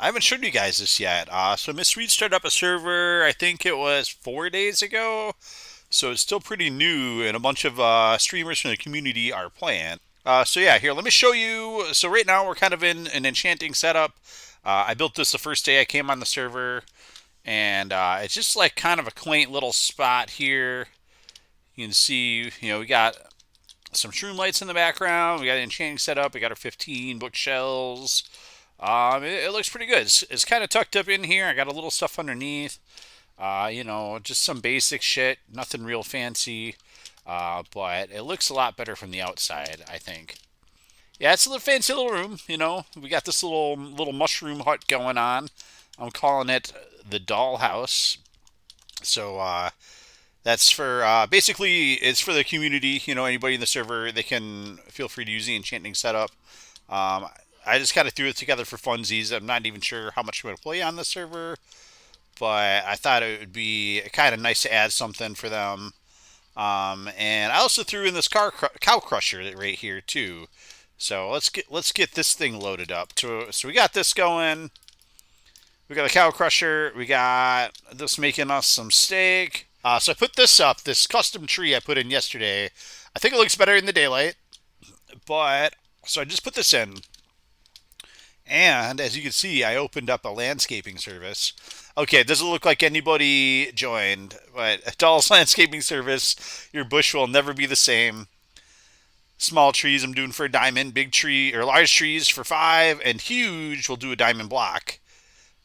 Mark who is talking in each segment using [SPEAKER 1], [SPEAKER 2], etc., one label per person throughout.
[SPEAKER 1] I haven't showed you guys this yet. So MzSweet's started up a server, I think it was 4 days ago. So it's still pretty new, and a bunch of streamers from the community are playing. So yeah, here, let me show you. So right now we're kind of in an enchanting setup. I built this the first day I came on the server, and it's just like kind of a quaint little spot here. You can see, we got some shroom lights in the background. We got an enchanting setup. We got our 15 bookshelves. It looks pretty good. It's kind of tucked up in here. I got a little stuff underneath. Just some basic shit. Nothing real fancy. But it looks a lot better from the outside, I think. Yeah, it's a little fancy little room. We got this little mushroom hut going on. I'm calling it the dollhouse. So that's for basically it's for the community. Anybody in the server, they can feel free to use the enchanting setup. Um, I just kind of threw it together for funsies. I'm not even sure how much I'm going to play on the server, but I thought it would be kind of nice to add something for them. And I also threw in this cow crusher right here too. So let's get this thing loaded up. So we got this going. We got a cow crusher. We got this making us some steak. So I put this up, this custom tree I put in yesterday. I think it looks better in the daylight, but so I just put this in. And as you can see, I opened up a landscaping service. Okay, it doesn't look like anybody joined, but Doll's landscaping service, your bush will never be the same. Small trees I'm doing for a diamond, big tree or large trees for 5, and huge we'll do a diamond block.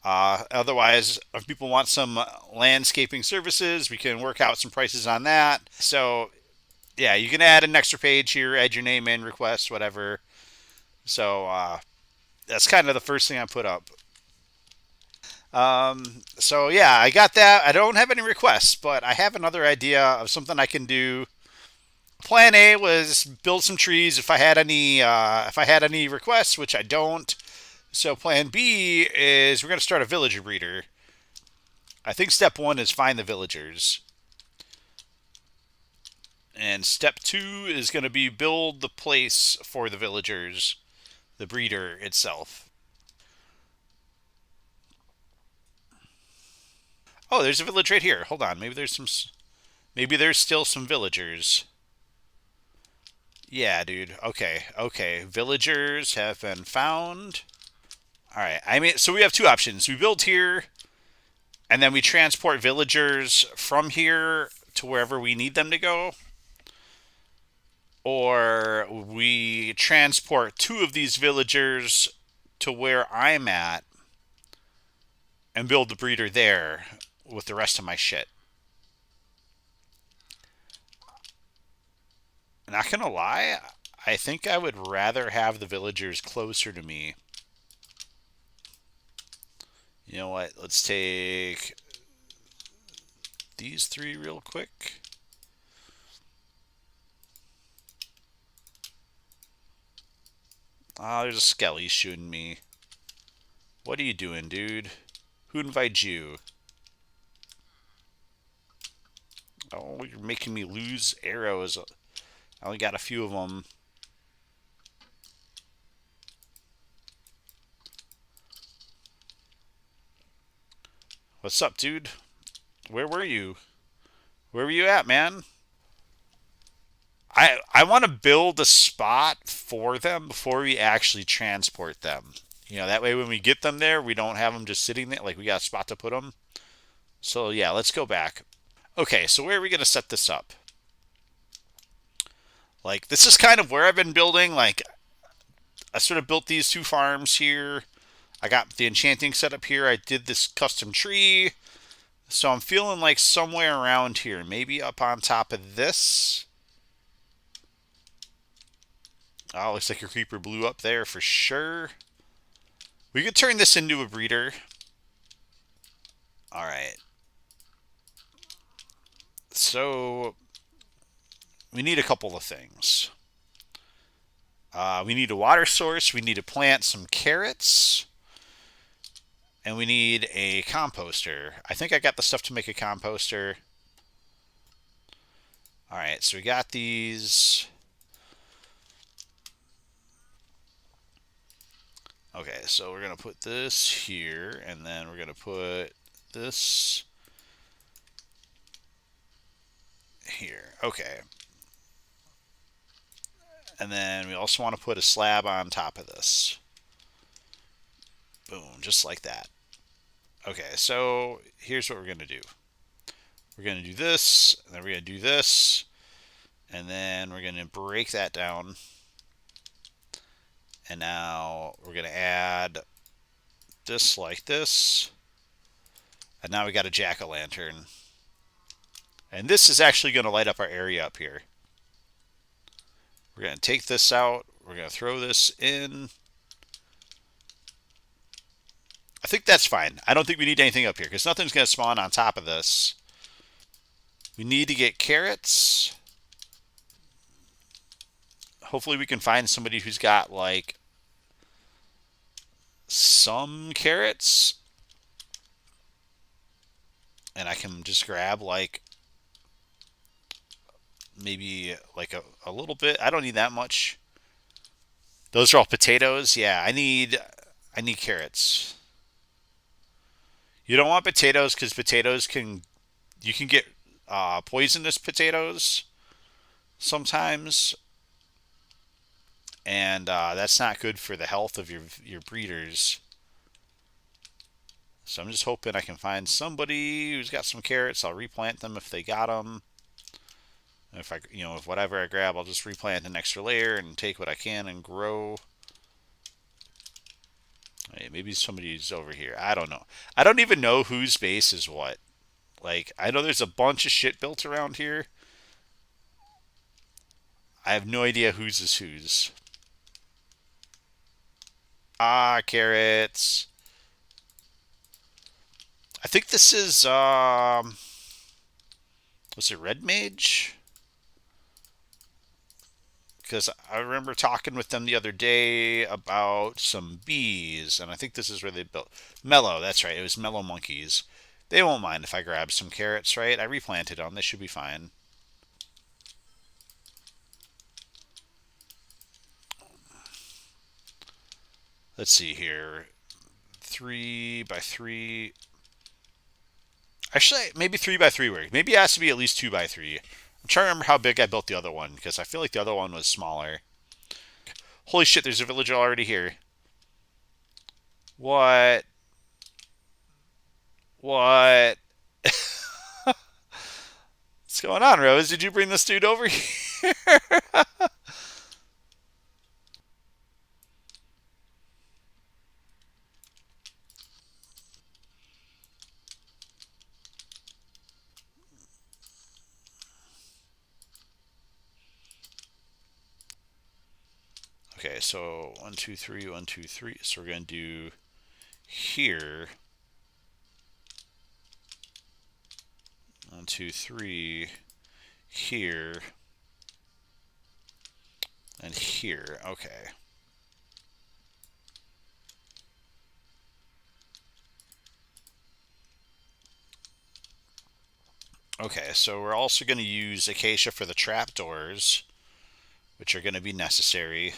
[SPEAKER 1] Otherwise, if people want some landscaping services, we can work out some prices on that. So yeah, you can add an extra page here, add your name in, request, whatever. So that's kind of the first thing I put up. So yeah, I got that. I don't have any requests, but I have another idea of something I can do. Plan A was build some trees if I had any requests, which I don't. So plan B is we're gonna start a villager breeder. I think step one is find the villagers, and step two is gonna be build the place for the villagers, the breeder itself. Oh, there's a village right here. Hold on, maybe there's still some villagers. Yeah, dude. Okay, okay. Villagers have been found. All right. So we have two options. We build here, and then we transport villagers from here to wherever we need them to go, or we transport two of these villagers to where I'm at and build the breeder there with the rest of my shit. Not gonna lie, I think I would rather have the villagers closer to me. You know what? Let's take these three real quick. Oh, there's a skelly shooting me. What are you doing, dude? Who invited you? Oh, you're making me lose arrows. I only got a few of them. What's up, dude? Where were you? Where were you at, man? I want to build a spot for them before we actually transport them. That way when we get them there, we don't have them just sitting there. Like, we got a spot to put them. So, yeah, let's go back. Okay, so where are we going to set this up? Like, this is kind of where I've been building. Like, I sort of built these two farms here. I got the enchanting setup here. I did this custom tree. So I'm feeling like somewhere around here. Maybe up on top of this. Oh, looks like your creeper blew up there for sure. We could turn this into a breeder. All right. So we need a couple of things. We need a water source. We need to plant some carrots. And we need a composter. I think I got the stuff to make a composter. All right, so we got these. Okay, so we're going to put this here, and then we're going to put this here. Okay. And then we also want to put a slab on top of this. Boom, just like that. Okay, so here's what we're going to do. We're going to do this, and then we're going to do this, and then we're going to break that down. And now we're going to add this like this. And now we got a jack-o'-lantern. And this is actually going to light up our area up here. We're going to take this out. We're going to throw this in. I think that's fine. I don't think we need anything up here because nothing's going to spawn on top of this. We need to get carrots. Hopefully we can find somebody who's got like some carrots. And I can just grab like maybe like a little bit. I don't need that much. Those are all potatoes. Yeah, I need carrots. You don't want potatoes because potatoes you can get poisonous potatoes sometimes, and that's not good for the health of your breeders. So I'm just hoping I can find somebody who's got some carrots. I'll replant them if they got them. If if whatever I grab, I'll just replant an extra layer and take what I can and grow. Hey, maybe somebody's over here. I don't know. I don't even know whose base is what. Like, I know there's a bunch of shit built around here. I have no idea whose is whose. Ah, carrots. I think this is, was it Red Mage? Because I remember talking with them the other day about some bees, and I think this is where they built Mellow. That's right, it was Mellow Monkeys. They won't mind if I grab some carrots, right? I replanted them. They should be fine. Let's see here. 3x3. Actually, maybe 3x3 work. Maybe it has to be at least 2x3. I'm trying to remember how big I built the other one because I feel like the other one was smaller. Holy shit, there's a villager already here. What? What? What's going on, Rose? Did you bring this dude over here? Okay, so 1, 2, 3, 1, 2, 3. So we're going to do here. 1, 2, 3. Here. And here. Okay. Okay, so we're also going to use acacia for the trapdoors, which are going to be necessary.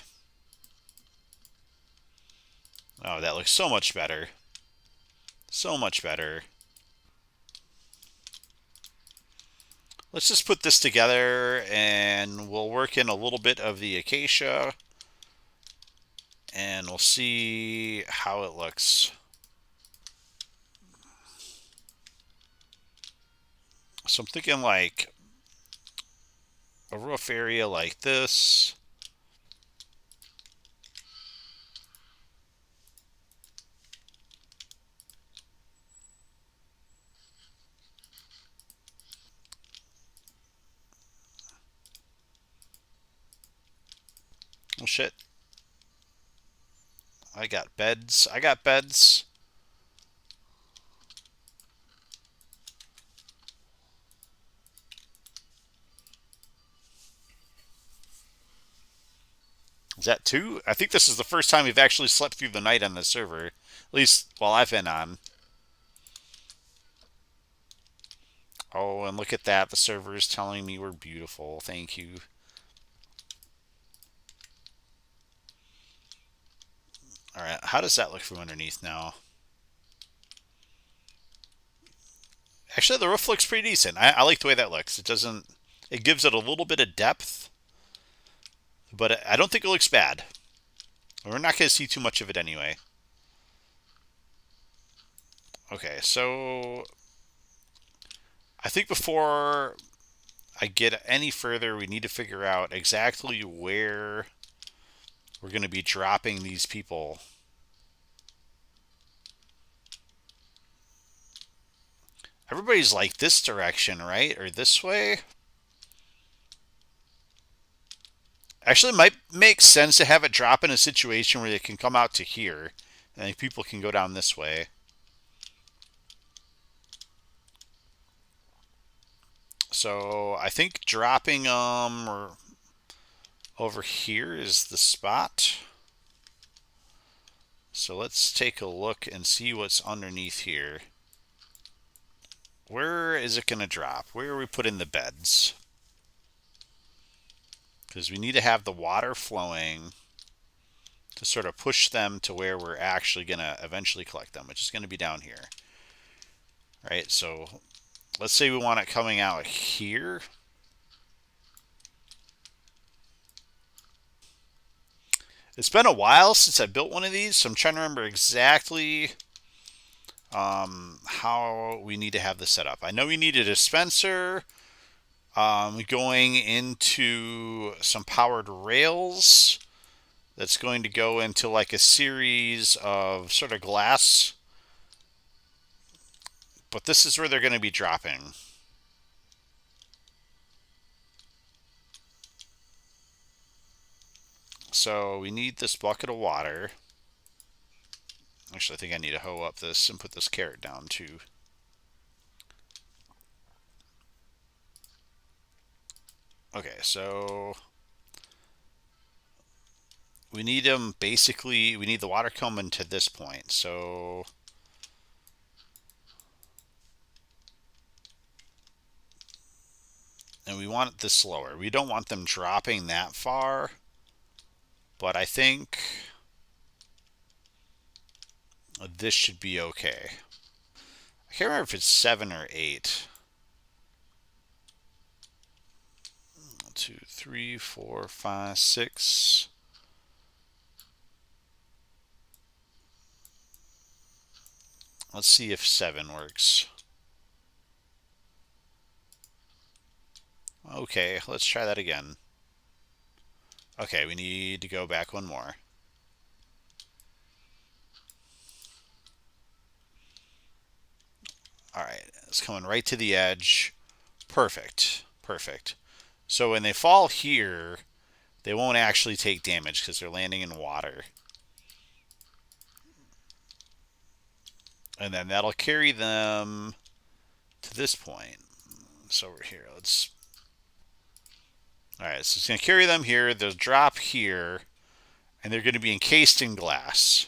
[SPEAKER 1] Oh, that looks so much better. So much better. Let's just put this together and we'll work in a little bit of the acacia and we'll see how it looks. So I'm thinking like a roof area like this. Oh shit. I got beds. I got beds. Is that two? I think this is the first time we've actually slept through the night on the server. At least while I've been on. Oh, and look at that. The server is telling me we're beautiful. Thank you. All right, how does that look from underneath now? Actually, the roof looks pretty decent. I like the way that looks. It doesn't. It gives it a little bit of depth, but I don't think it looks bad. We're not going to see too much of it anyway. Okay, so I think before I get any further, we need to figure out exactly where we're going to be dropping these people. Everybody's like this direction, right? Or this way? Actually, it might make sense to have it drop in a situation where they can come out to here, and then people can go down this way. So I think dropping over here is the spot. So let's take a look and see what's underneath here. Where is it going to drop? Where are we putting the beds? Because we need to have the water flowing to sort of push them to where we're actually going to eventually collect them, which is going to be down here. All right, so let's say we want it coming out here. It's been a while since I built one of these, so I'm trying to remember exactly how we need to have this set up. I know we need a dispenser going into some powered rails that's going to go into like a series of sort of glass. But this is where they're going to be dropping. So we need this bucket of water. Actually, I think I need to hoe up this and put this carrot down too. Okay, so we need them basically, we need the water coming to this point. So and we want it this slower. We don't want them dropping that far, but I think this should be okay. I can't remember if it's 7 or 8. 1, 2, 3, 4, 5, 6. Let's see if 7 works. Okay, let's try that again. Okay, we need to go back one more. All right, it's coming right to the edge. Perfect, perfect. So when they fall here, they won't actually take damage because they're landing in water. And then that'll carry them to this point. So over here, let's... All right, so it's going to carry them here. They'll drop here, and they're going to be encased in glass.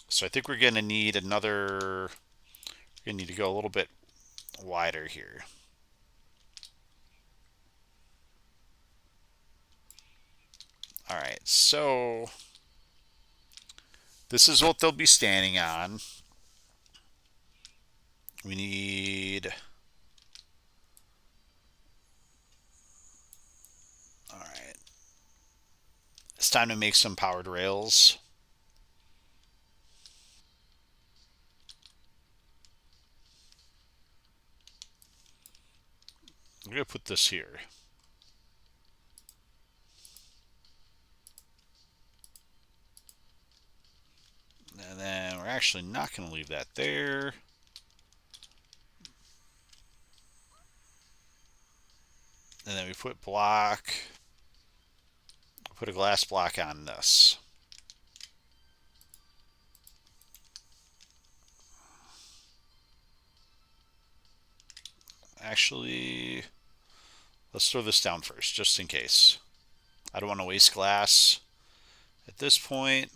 [SPEAKER 1] So I think we're going to need another... We're going to need to go a little bit wider here. All right, so this is what they'll be standing on. We need... All right. It's time to make some powered rails. I'm going to put this here. And then we're actually not going to leave that there. And then we put block. Put a glass block on this. Actually, let's throw this down first, just in case. I don't want to waste glass at this point.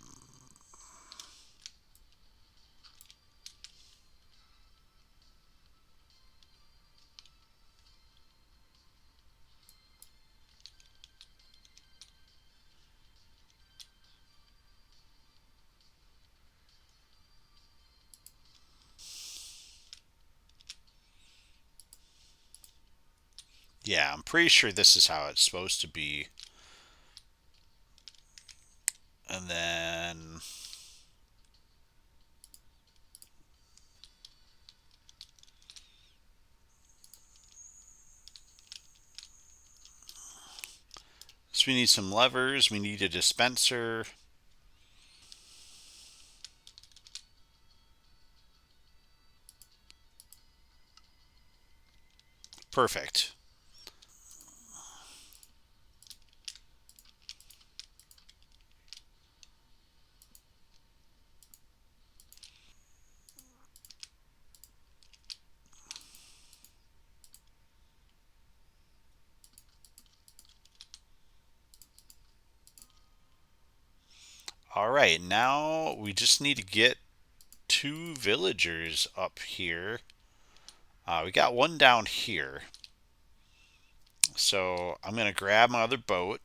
[SPEAKER 1] Yeah, I'm pretty sure this is how it's supposed to be. And then so we need some levers. We need a dispenser. Perfect. All right, now we just need to get two villagers up here. We got one down here. So I'm going to grab my other boat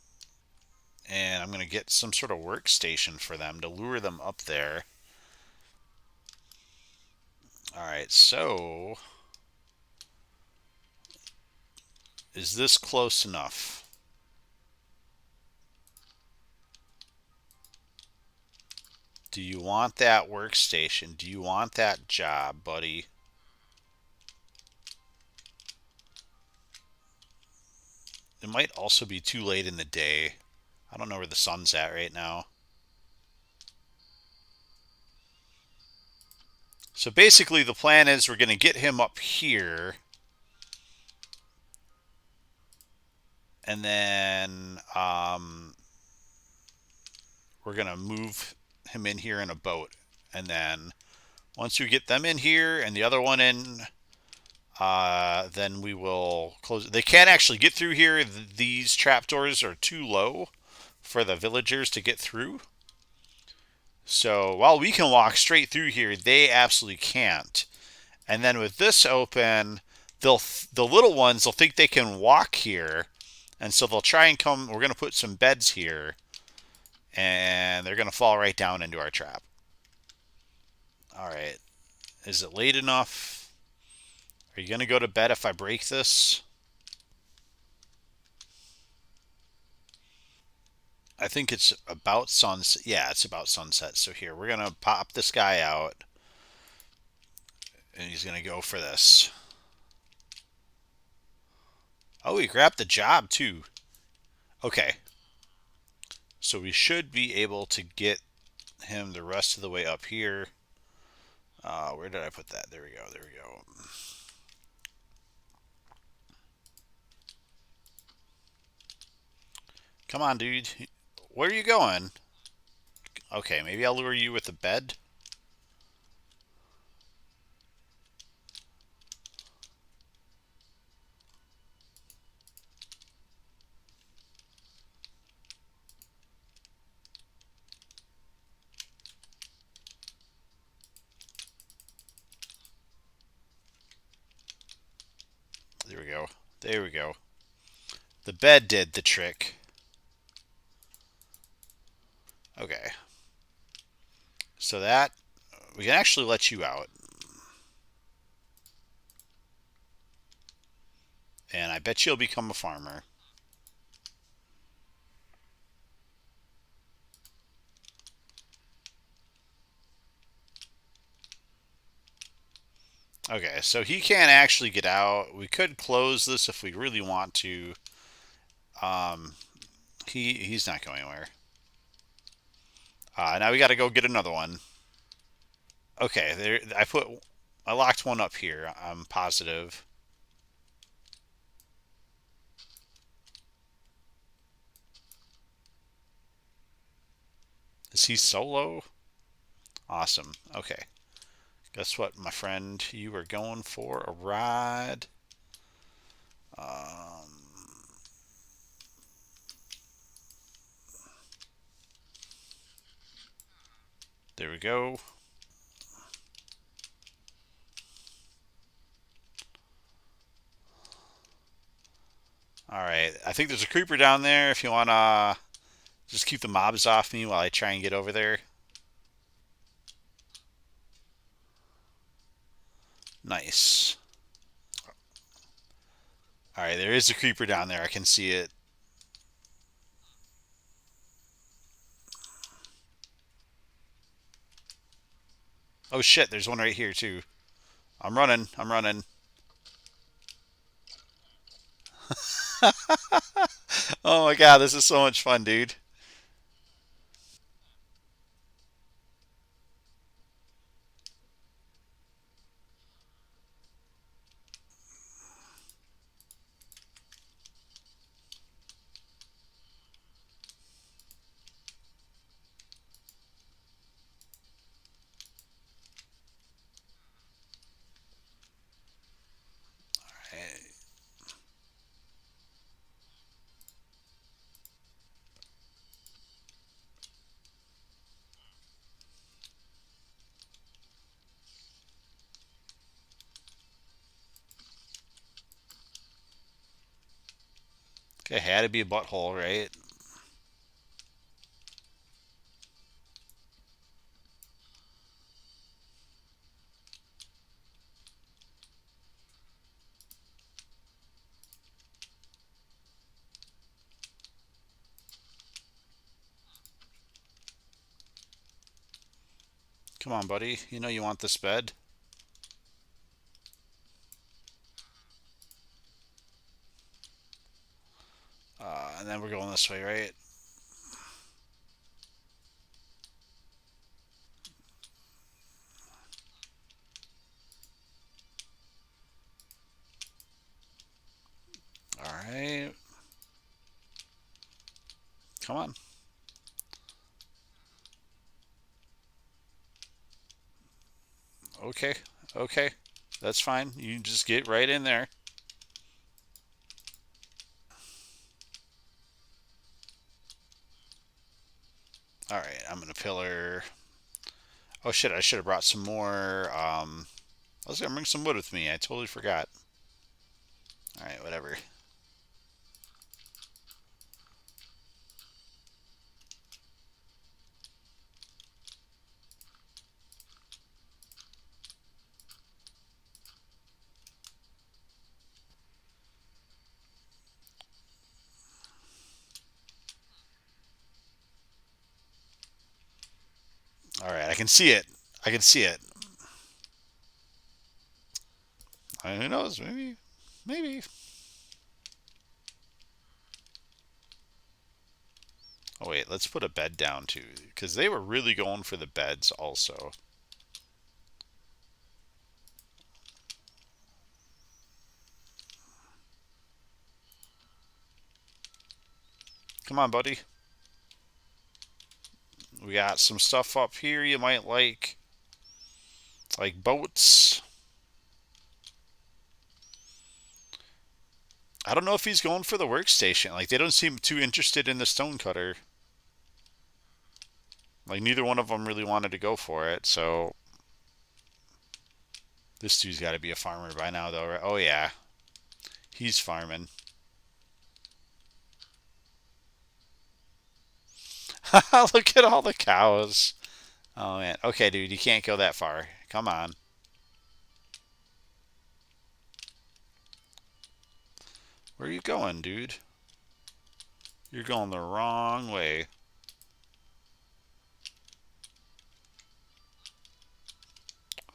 [SPEAKER 1] and I'm going to get some sort of workstation for them to lure them up there. All right, so is this close enough? Do you want that workstation? Do you want that job, buddy? It might also be too late in the day. I don't know where the sun's at right now. So basically, the plan is we're going to get him up here, and then we're going to move him in here in a boat. And then once we get them in here and the other one in, then we will close. They can't actually get through here. These trapdoors are too low for the villagers to get through. So while we can walk straight through here, they absolutely can't. And then with this open, the little ones will think they can walk here, and so they'll try and come. We're gonna put some beds here, and they're gonna fall right down into our trap. All right, is it late enough? Are you gonna go to bed if I break this? I think it's about sunset. Yeah, it's about sunset. So here, we're gonna pop this guy out, and he's gonna go for this. Oh, he grabbed the job too. Okay, so we should be able to get him the rest of the way up here. Where did I put that? There we go. There we go. Come on, dude. Where are you going? Okay, maybe I'll lure you with the bed. There we go. There we go. The bed did the trick. Okay. So that, we can actually let you out. And I bet you'll become a farmer. Okay, so he can't actually get out. We could close this if we really want to. Um, he's not going anywhere. Now we got to go get another one. Okay, there. I locked one up here. I'm positive. Is he solo? Awesome. Okay. Guess what, my friend? You are going for a ride. Um, there we go. All right. I think there's a creeper down there. If you want to just keep the mobs off me while I try and get over there. Nice. All right, there is a creeper down there. I can see it. Oh shit, there's one right here too. I'm running. I'm running. Oh my god, this is so much fun, dude. Okay, had to be a butthole, right? Come on, buddy. You know you want this bed. And then we're going this way, right? All right. Come on. Okay. Okay. That's fine. You just get right in there. All right. I'm gonna pillar. Oh shit! I should have brought some more. I was gonna bring some wood with me. I totally forgot. All right. Whatever. All right. I can see it. I can see it. Who knows? Maybe. Maybe. Oh wait. Let's put a bed down too, because they were really going for the beds also. Come on, buddy. We got some stuff up here you might like boats. I don't know if he's going for the workstation. Like they don't seem too interested in the stonecutter. Like neither one of them really wanted to go for it. So this dude's got to be a farmer by now, though, right? Oh yeah, he's farming. Look at all the cows. Oh man. Okay, dude, you can't go that far. Come on. Where are you going, dude? You're going the wrong way.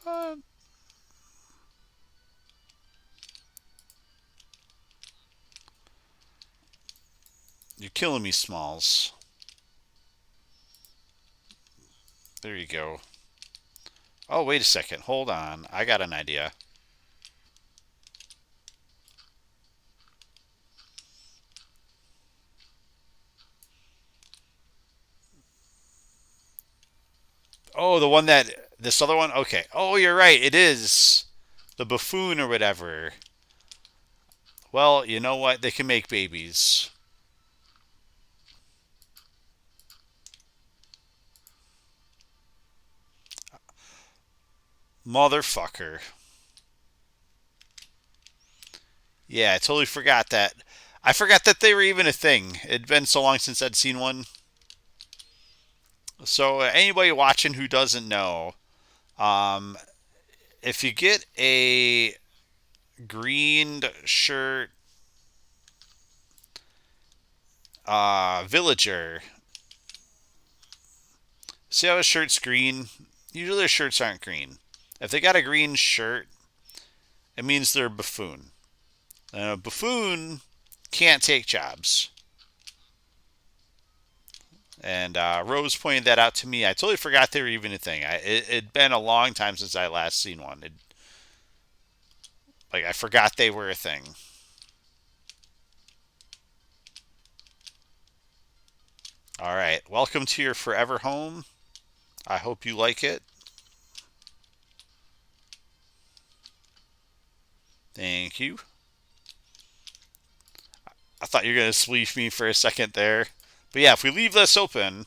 [SPEAKER 1] Uh, you're killing me, Smalls. There you go. Oh, wait a second. Hold on. I got an idea. Oh, the one that this other one. Okay. Oh, you're right. It is the buffoon or whatever. Well, you know what? They can make babies. Motherfucker. Yeah, I totally forgot that. I forgot that they were even a thing. It'd been so long since I'd seen one. So anybody watching who doesn't know, um, if you get a greened shirt Villager. See how his shirt's green? Usually their shirts aren't green. If they got a green shirt, it means they're a buffoon. And a buffoon can't take jobs. And Rose pointed that out to me. I totally forgot they were even a thing. It'd been a long time since I last seen one. Like I forgot they were a thing. All right, welcome to your forever home. I hope you like it. Thank you. I thought you were gonna sleeve me for a second there, but yeah, if we leave this open,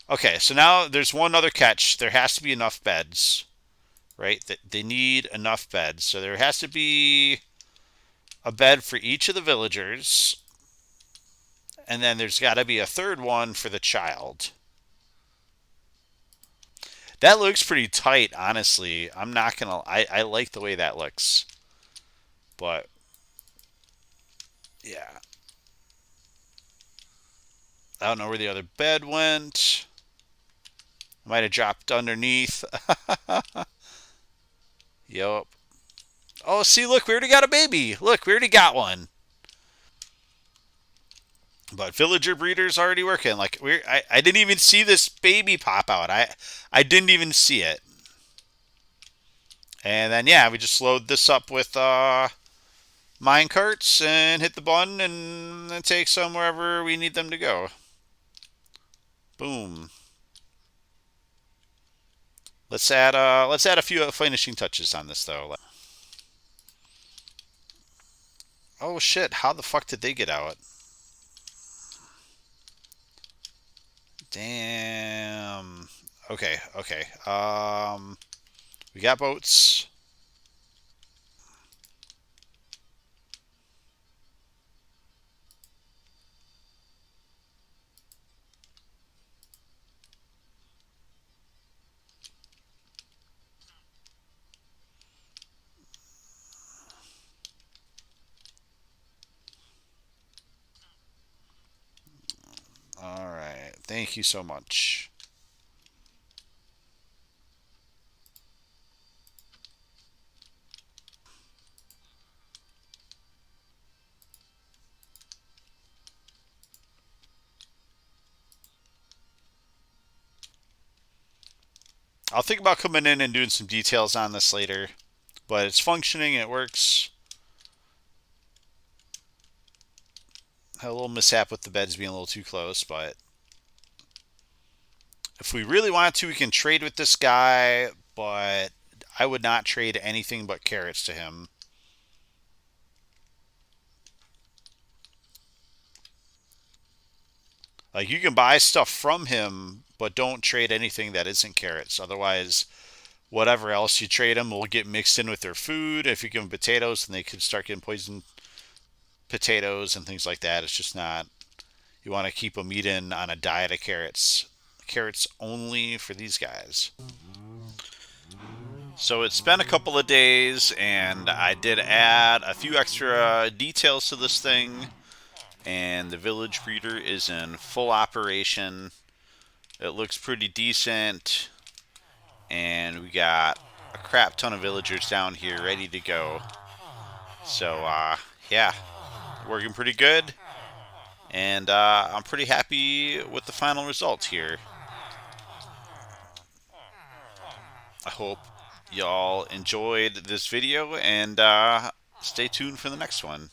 [SPEAKER 1] okay. So now there's one other catch. There has to be enough beds, right? They need enough beds, so there has to be a bed for each of the villagers, and then there's got to be a third one for the child. That looks pretty tight, honestly. I'm not gonna. I like the way that looks, but yeah, I don't know where the other bed went. Might have dropped underneath. Yep. Oh, see, look, we already got a baby. Look, we already got one. But villager breeder's already working. Like I didn't even see this baby pop out. I didn't even see it. And then yeah, we just load this up with mine carts and hit the button and then take some wherever we need them to go. Boom. Let's add a few finishing touches on this though. Oh shit! How the fuck did they get out? Damn. Okay, okay. We got boats. All right. Thank you so much. I'll think about coming in and doing some details on this later, but it's functioning. It works. Had a little mishap with the beds being a little too close, but if we really want to, we can trade with this guy, but I would not trade anything but carrots to him. Like, you can buy stuff from him, but don't trade anything that isn't carrots. Otherwise, whatever else you trade them will get mixed in with their food. If you give them potatoes, then they could start getting poisoned potatoes and things like that. It's just not. You want to keep them eating on a diet of carrots. Carrots only for these guys. So it's been a couple of days, and I did add a few extra details to this thing. And the village breeder is in full operation. It looks pretty decent. And we got a crap ton of villagers down here ready to go. So, yeah, working pretty good. And I'm pretty happy with the final result here. I hope y'all enjoyed this video and stay tuned for the next one.